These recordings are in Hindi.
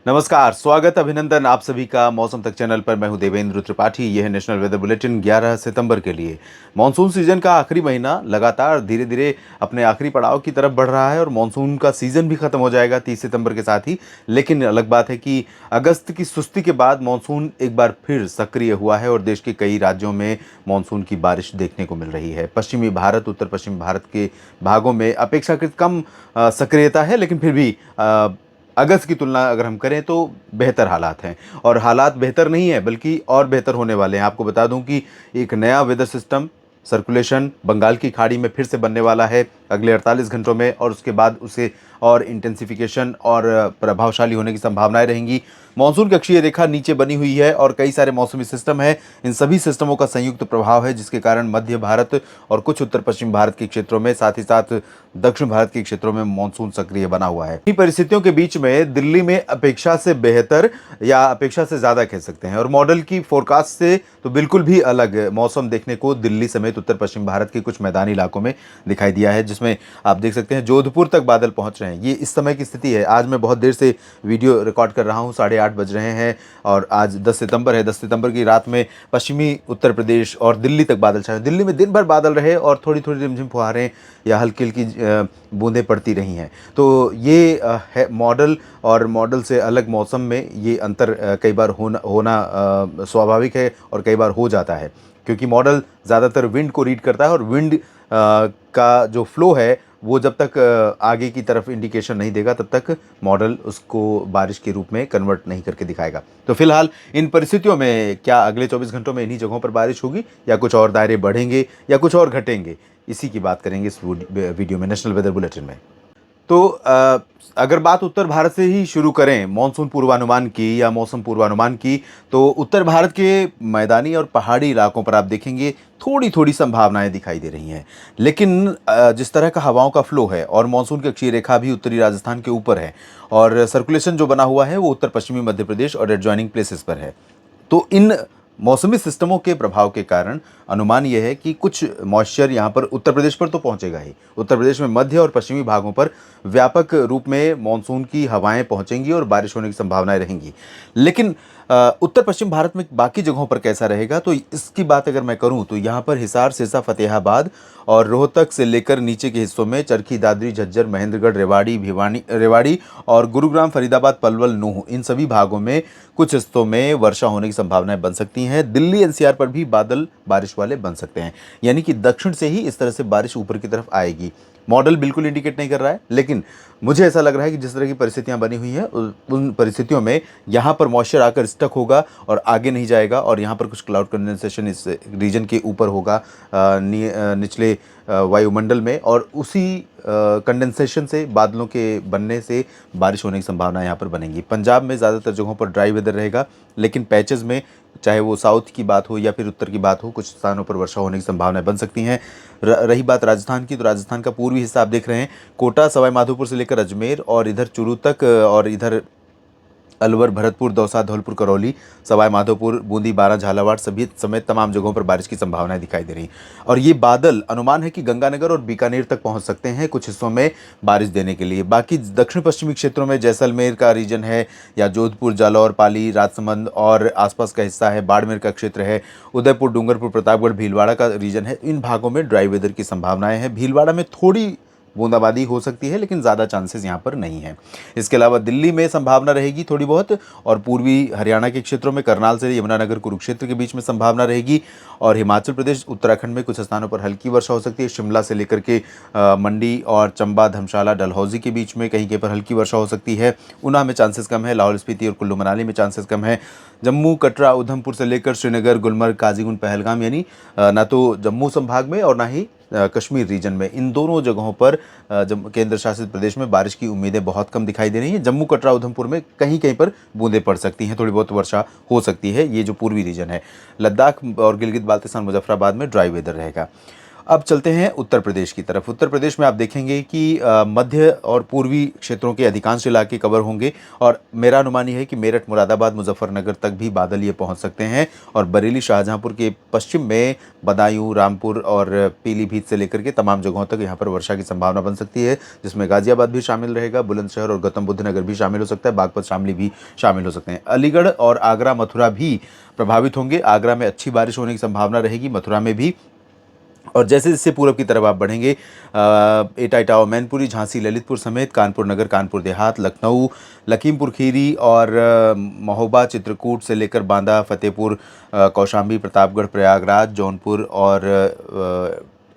नमस्कार, स्वागत, अभिनंदन आप सभी का मौसम तक चैनल पर। मैं हूं देवेंद्र त्रिपाठी। यह है नेशनल वेदर बुलेटिन 11 सितंबर के लिए। मानसून सीजन का आखिरी महीना लगातार धीरे धीरे अपने आखिरी पड़ाव की तरफ बढ़ रहा है और मानसून का सीजन भी खत्म हो जाएगा 30 सितंबर के साथ ही। लेकिन अलग बात है कि अगस्त की सुस्ती के बाद मानसून एक बार फिर सक्रिय हुआ है और देश के कई राज्यों में मानसून की बारिश देखने को मिल रही है। पश्चिमी भारत, उत्तर पश्चिम भारत के भागों में अपेक्षाकृत कम सक्रियता है, लेकिन फिर भी अगस्त की तुलना अगर हम करें तो बेहतर हालात हैं। और हालात बेहतर नहीं है बल्कि और बेहतर होने वाले हैं। आपको बता दूं कि एक नया वेदर सिस्टम सर्कुलेशन बंगाल की खाड़ी में फिर से बनने वाला है अगले 48 घंटों में, और उसके बाद उसे और इंटेंसिफिकेशन और प्रभावशाली होने की संभावनाएं रहेंगी। मानसून की अक्षीय रेखा नीचे बनी हुई है और कई सारे मौसमी सिस्टम है। इन सभी सिस्टमों का संयुक्त प्रभाव है, जिसके कारण मध्य भारत और कुछ उत्तर पश्चिम भारत के क्षेत्रों में, साथ ही साथ दक्षिण भारत के क्षेत्रों में मानसून सक्रिय बना हुआ है। इन परिस्थितियों के बीच में दिल्ली में अपेक्षा से बेहतर या अपेक्षा से ज्यादा कह सकते हैं, और मॉडल की फोरकास्ट से तो बिल्कुल भी अलग मौसम देखने को दिल्ली समेत उत्तर पश्चिम भारत के कुछ मैदानी इलाकों में दिखाई दिया है, जिसमें आप देख सकते हैं जोधपुर तक बादल पहुंच रहे हैं। ये इस समय की स्थिति है। आज मैं बहुत देर से वीडियो रिकॉर्ड कर रहा हूं, 8:30 बज रहे हैं और आज 10 सितंबर है। 10 सितंबर की रात में पश्चिमी उत्तर प्रदेश और दिल्ली तक बादल छाए। दिल्ली में दिन भर बादल रहे और थोड़ी थोड़ी रिमझिम फुहारें या हल्की हल्की बूंदें पड़ती रही हैं। तो ये है मॉडल, और मॉडल से अलग मौसम में ये अंतर कई बार होना स्वाभाविक है और कई बार हो जाता है, क्योंकि मॉडल ज़्यादातर विंड को रीड करता है और विंड का जो फ्लो है वो जब तक आगे की तरफ इंडिकेशन नहीं देगा तब तक मॉडल उसको बारिश के रूप में कन्वर्ट नहीं करके दिखाएगा। तो फिलहाल इन परिस्थितियों में क्या अगले 24 घंटों में इन्हीं जगहों पर बारिश होगी या कुछ और दायरे बढ़ेंगे या कुछ और घटेंगे, इसी की बात करेंगे इस वीडियो में, नेशनल वेदर बुलेटिन में। तो अगर बात उत्तर भारत से ही शुरू करें मानसून पूर्वानुमान की या मौसम पूर्वानुमान की, तो उत्तर भारत के मैदानी और पहाड़ी इलाकों पर आप देखेंगे थोड़ी थोड़ी संभावनाएं दिखाई दे रही हैं। लेकिन जिस तरह का हवाओं का फ्लो है और मानसून की अक्षीय रेखा भी उत्तरी राजस्थान के ऊपर है और सर्कुलेशन जो बना हुआ है वो उत्तर पश्चिमी मध्य प्रदेश और एडजॉइनिंग प्लेसेस पर है, तो इन मौसमी सिस्टमों के प्रभाव के कारण अनुमान यह है कि कुछ मॉइस्चर यहाँ पर उत्तर प्रदेश पर तो पहुँचेगा ही। उत्तर प्रदेश में मध्य और पश्चिमी भागों पर व्यापक रूप में मानसून की हवाएं पहुँचेंगी और बारिश होने की संभावनाएं रहेंगी। लेकिन उत्तर पश्चिम भारत में बाकी जगहों पर कैसा रहेगा, तो इसकी बात अगर मैं करूं तो यहाँ पर हिसार, सिरसा, फतेहाबाद और रोहतक से लेकर नीचे के हिस्सों में चरखी, दादरी, झज्जर, महेंद्रगढ़, रेवाड़ी और गुरुग्राम, फरीदाबाद, पलवल, नूह, इन सभी भागों में कुछ हिस्सों में वर्षा होने की संभावनाएं बन सकती हैं। दिल्ली एनसीआर पर भी बादल बारिश वाले बन सकते हैं, यानी कि दक्षिण से ही इस तरह से बारिश ऊपर की तरफ आएगी। मॉडल बिल्कुल इंडिकेट नहीं कर रहा है, लेकिन मुझे ऐसा लग रहा है कि जिस तरह की परिस्थितियां बनी हुई हैं उन परिस्थितियों में यहाँ पर मॉइस्चर आकर स्टक होगा और आगे नहीं जाएगा, और यहाँ पर कुछ क्लाउड कंडेंसेशन इस रीजन के ऊपर होगा निचले वायुमंडल में, और उसी कंडेंसेशन से, बादलों के बनने से बारिश होने की संभावना यहाँ पर बनेगी। पंजाब में ज़्यादातर जगहों पर ड्राई वेदर रहेगा, लेकिन पैचेस में, चाहे वो साउथ की बात हो या फिर उत्तर की बात हो, कुछ स्थानों पर वर्षा होने की संभावनाएं बन सकती हैं। रही बात राजस्थान की, तो राजस्थान का पूर्वी हिस्सा आप देख रहे हैं, कोटा, सवाई माधोपुर से लेकर अजमेर और इधर चूरू तक, और इधर अलवर, भरतपुर, दौसा, धौलपुर, करौली, सवाई माधोपुर, बूंदी, बारां, झालावाड़ सभी समेत तमाम जगहों पर बारिश की संभावनाएं दिखाई दे रही। और ये बादल अनुमान है कि गंगानगर और बीकानेर तक पहुंच सकते हैं कुछ हिस्सों में बारिश देने के लिए। बाकी दक्षिण पश्चिमी क्षेत्रों में जैसलमेर का रीजन है, या जोधपुर, जालौर, पाली, राजसमंद और आसपास का हिस्सा है, बाड़मेर का क्षेत्र है, उदयपुर, डूंगरपुर, प्रतापगढ़, भीलवाड़ा का रीजन है, इन भागों में ड्राई वेदर की संभावनाएं हैं। भीलवाड़ा में थोड़ी बूंदाबांदी हो सकती है, लेकिन ज़्यादा चांसेस यहाँ पर नहीं है। इसके अलावा दिल्ली में संभावना रहेगी थोड़ी बहुत, और पूर्वी हरियाणा के क्षेत्रों में करनाल से यमुनानगर, कुरुक्षेत्र के बीच में संभावना रहेगी, और हिमाचल प्रदेश, उत्तराखंड में कुछ स्थानों पर हल्की वर्षा हो सकती है। शिमला से लेकर के मंडी और चंबा, धर्मशाला, डलहौजी के बीच में कहीं कहीं पर हल्की वर्षा हो सकती है। ऊना में चांसेस कम है, लाहौल स्पीति और कुल्लू मनाली में चांसेस कम है। जम्मू, कटरा, उधमपुर से लेकर श्रीनगर, गुलमर्ग, काजीगुंड, पहलगाम, यानी ना तो जम्मू संभाग में और ना ही कश्मीर रीजन में, इन दोनों जगहों पर केंद्र शासित प्रदेश में बारिश की उम्मीदें बहुत कम दिखाई दे रही हैं। जम्मू, कटरा, उधमपुर में कहीं कहीं पर बूंदें पड़ सकती हैं, थोड़ी बहुत वर्षा हो सकती है। ये जो पूर्वी रीजन है, लद्दाख और गिलगित बाल्टिस्तान, मुजफ्फराबाद में ड्राई वेदर रहेगा। अब चलते हैं उत्तर प्रदेश की तरफ। उत्तर प्रदेश में आप देखेंगे कि मध्य और पूर्वी क्षेत्रों के अधिकांश इलाके कवर होंगे और मेरा अनुमान ये है कि मेरठ, मुरादाबाद, मुजफ्फरनगर तक भी बादल ये पहुंच सकते हैं और बरेली, शाहजहांपुर के पश्चिम में बदायूं, रामपुर और पीलीभीत से लेकर के तमाम जगहों तक यहाँ पर वर्षा की संभावना बन सकती है, जिसमें गाजियाबाद भी शामिल रहेगा, बुलंदशहर और गौतम बुद्ध नगर भी शामिल हो सकता है, बागपत, शामली भी शामिल हो सकते हैं। अलीगढ़ और आगरा, मथुरा भी प्रभावित होंगे। आगरा में अच्छी बारिश होने की संभावना रहेगी, मथुरा में भी। और जैसे जैसे पूरब की तरफ आप बढ़ेंगे, एटा, इटावा, मैनपुरी, झांसी, ललितपुर समेत कानपुर नगर, कानपुर देहात, लखनऊ, लखीमपुर खीरी और महोबा, चित्रकूट से लेकर बांदा, फतेहपुर, कौशाम्बी, प्रतापगढ़, प्रयागराज, जौनपुर और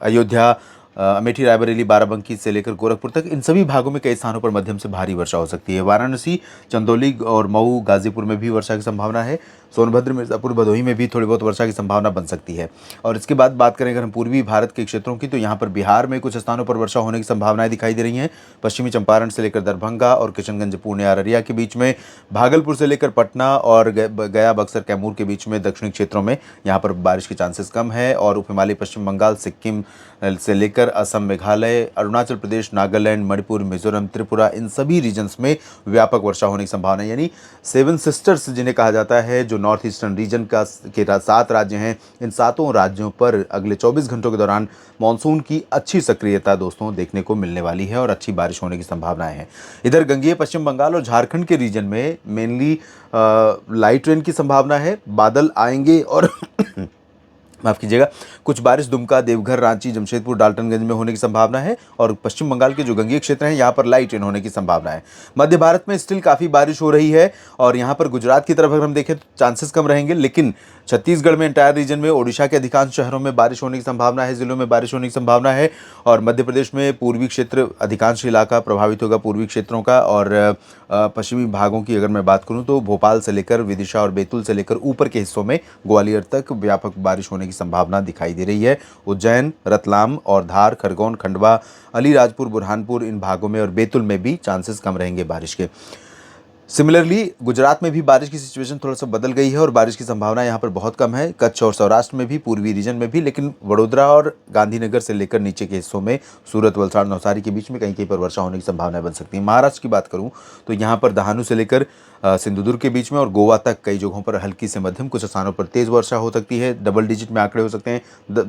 अयोध्या, अमेठी, रायबरेली, बाराबंकी से लेकर गोरखपुर तक, इन सभी भागों में कई स्थानों पर मध्यम से भारी वर्षा हो सकती है। वाराणसी, चंदौली और मऊ, गाजीपुर में भी वर्षा की संभावना है। सोनभद्र, मिर्ज़ापुर, भदोही में भी थोड़ी बहुत वर्षा की संभावना बन सकती है। और इसके बाद बात करें अगर हम पूर्वी भारत के क्षेत्रों की, तो यहाँ पर बिहार में कुछ स्थानों पर वर्षा होने की संभावनाएं दिखाई दे रही हैं। पश्चिमी चंपारण से लेकर दरभंगा और किशनगंज, पूर्णिया, अररिया के बीच में, भागलपुर से लेकर पटना और गया, बक्सर, कैमूर के बीच में दक्षिणी क्षेत्रों में यहाँ पर बारिश के चांसेस कम है। और उप हिमालय, पश्चिम बंगाल, सिक्किम से लेकर असम, मेघालय, अरुणाचल प्रदेश, नागालैंड, मणिपुर, मिजोरम, त्रिपुरा, इन सभी रीजन्स में व्यापक वर्षा होने की संभावना है। यानी 7 सिस्टर्स जिन्हें कहा जाता है, जो नॉर्थ ईस्टर्न रीजन के 7 राज्य हैं, इन 7 राज्यों पर अगले 24 घंटों के दौरान मानसून की अच्छी सक्रियता दोस्तों देखने को मिलने वाली है और अच्छी बारिश होने की संभावनाएं हैं। इधर गंगेय पश्चिम बंगाल और झारखंड के रीजन में मेनली लाइट रेन की संभावना है। बादल आएंगे और माफ़ कीजिएगा, कुछ बारिश दुमका, देवघर, रांची, जमशेदपुर, डाल्टनगंज में होने की संभावना है। और पश्चिम बंगाल के जो गंगेय क्षेत्र हैं, यहाँ पर लाइट रेन होने की संभावना है। मध्य भारत में स्टिल काफ़ी बारिश हो रही है और यहाँ पर गुजरात की तरफ अगर हम देखें तो चांसेस कम रहेंगे, लेकिन छत्तीसगढ़ में, एंटायर रीजन में, ओडिशा के अधिकांश शहरों में बारिश होने की संभावना है, जिलों में बारिश होने की संभावना है। और मध्य प्रदेश में पूर्वी क्षेत्र, अधिकांश इलाका प्रभावित होगा पूर्वी क्षेत्रों का। और पश्चिमी भागों की अगर मैं बात करूं तो भोपाल से लेकर विदिशा और बैतूल से लेकर ऊपर के हिस्सों में ग्वालियर तक व्यापक बारिश होने की संभावना दिखाई दे रही है। उज्जैन, रतलाम और धार, खरगोन, खंडवा, अलीराजपुर, बुरहानपुर, इन भागों में और बैतूल में भी चांसेस कम रहेंगे बारिश के। सिमिलरली गुजरात में भी बारिश की सिचुएशन थोड़ा सा बदल गई है और बारिश की संभावना यहाँ पर बहुत कम है। कच्छ और सौराष्ट्र में भी, पूर्वी रीजन में भी, लेकिन वडोदरा और गांधीनगर से लेकर नीचे के हिस्सों में, सूरत, वलसाड़, नवसारी के बीच में कहीं कहीं पर वर्षा होने की संभावना बन सकती है। महाराष्ट्र की बात करूँ तो यहाँ पर दहानू से लेकर सिंधुदुर्ग के बीच में और गोवा तक कई जगहों पर हल्की से मध्यम, कुछ स्थानों पर तेज़ वर्षा हो सकती है। डबल डिजिट में आंकड़े हो सकते हैं,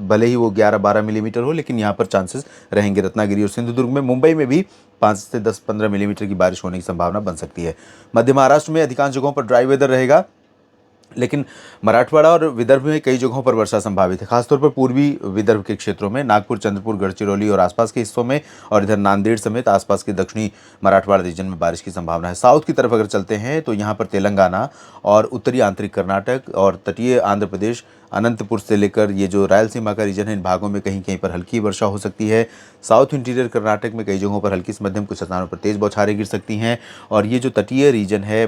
भले ही वो 11-12 मिलीमीटर हो, लेकिन यहाँ पर चांसेस रहेंगे रत्नागिरी और सिंधुदुर्ग में। मुंबई में भी 5 से 10-15 मिलीमीटर की बारिश होने की संभावना बन सकती है। मध्य महाराष्ट्र में अधिकांश जगहों पर ड्राई वेदर रहेगा, लेकिन मराठवाड़ा और विदर्भ में कई जगहों पर वर्षा संभावित है, खासतौर पर पूर्वी विदर्भ के क्षेत्रों में, नागपुर, चंद्रपुर, गढ़चिरौली और आसपास के हिस्सों में, और इधर नांदेड़ समेत आसपास के दक्षिणी मराठवाड़ा रीजन में बारिश की संभावना है। साउथ की तरफ अगर चलते हैं तो यहाँ पर तेलंगाना और उत्तरी आंतरिक कर्नाटक और तटीय आंध्र प्रदेश, अनंतपुर से लेकर ये जो रायलसीमा का रीजन है, इन भागों में कहीं कहीं पर हल्की वर्षा हो सकती है। साउथ इंटीरियर कर्नाटक में कई जगहों पर हल्की से मध्यम, कुछ स्थानों पर तेज़ बौछारें गिर सकती हैं। और ये जो तटीय रीजन है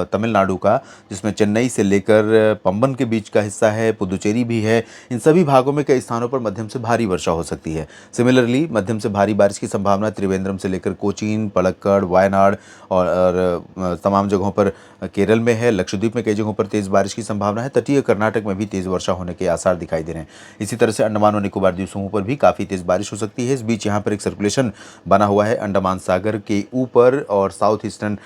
तमिलनाडु का, जिसमें चेन्नई से लेकर पंबन के बीच का हिस्सा है, पुदुचेरी भी है, इन सभी भागों में कई स्थानों पर मध्यम से भारी वर्षा हो सकती है। सिमिलरली मध्यम से भारी बारिश की संभावना त्रिवेंद्रम से लेकर कोचीन, पलक्कड़, वायनाड और तमाम जगहों पर केरल में है। लक्षद्वीप में कई जगहों पर तेज़ बारिश की संभावना है। तटीय कर्नाटक में भी तेज़ वर्षा होने के आसार दिखाई दे रहे हैं। इसी तरह से अंडमान और निकोबार द्वीप समूह पर भी काफ़ी तेज़ बारिश हो सकती है। इस बीच यहाँ पर एक सर्कुलेशन बना हुआ है अंडमान सागर के ऊपर और साउथ ईस्टर्न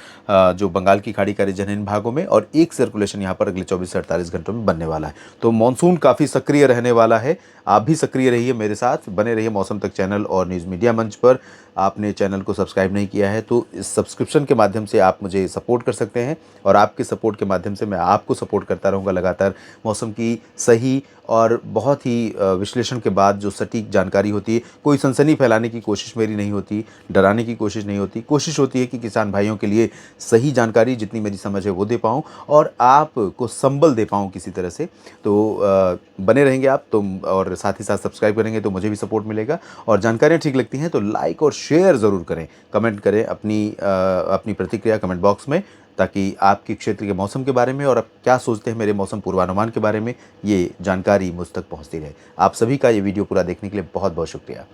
जो बंगाल की खाड़ी का रीजन है, इन भागों में, और एक सर्कुलेशन यहाँ पर अगले 24 से 48 घंटों में बनने वाला है। तो मानसून काफ़ी सक्रिय रहने वाला है। आप भी सक्रिय रहिए, मेरे साथ बने रहिए मौसम तक चैनल और न्यूज़ मीडिया मंच पर। आपने चैनल को सब्सक्राइब नहीं किया है तो इस सब्सक्रिप्शन के माध्यम से आप मुझे सपोर्ट कर सकते हैं और आपके सपोर्ट के माध्यम से मैं आपको सपोर्ट करता रहूँगा लगातार। मौसम की सही और बहुत ही विश्लेषण के बाद जो सटीक जानकारी होती है, कोई सनसनी फैलाने की कोशिश मेरी नहीं होती, डराने की कोशिश नहीं होती। कोशिश होती है कि किसान भाइयों के लिए सही जानकारी जितनी मेरी समझ है वो दे पाऊँ और आपको संबल दे पाऊँ किसी तरह से। तो बने रहेंगे आप तो, और साथ ही साथ सब्सक्राइब करेंगे तो मुझे भी सपोर्ट मिलेगा। और जानकारियाँ ठीक लगती हैं तो लाइक और शेयर ज़रूर करें, कमेंट करें अपनी प्रतिक्रिया कमेंट बॉक्स में, ताकि आपके क्षेत्र के मौसम के बारे में और आप क्या सोचते हैं मेरे मौसम पूर्वानुमान के बारे में, ये जानकारी मुझ तक पहुंचती रहे। आप सभी का ये वीडियो पूरा देखने के लिए बहुत बहुत शुक्रिया।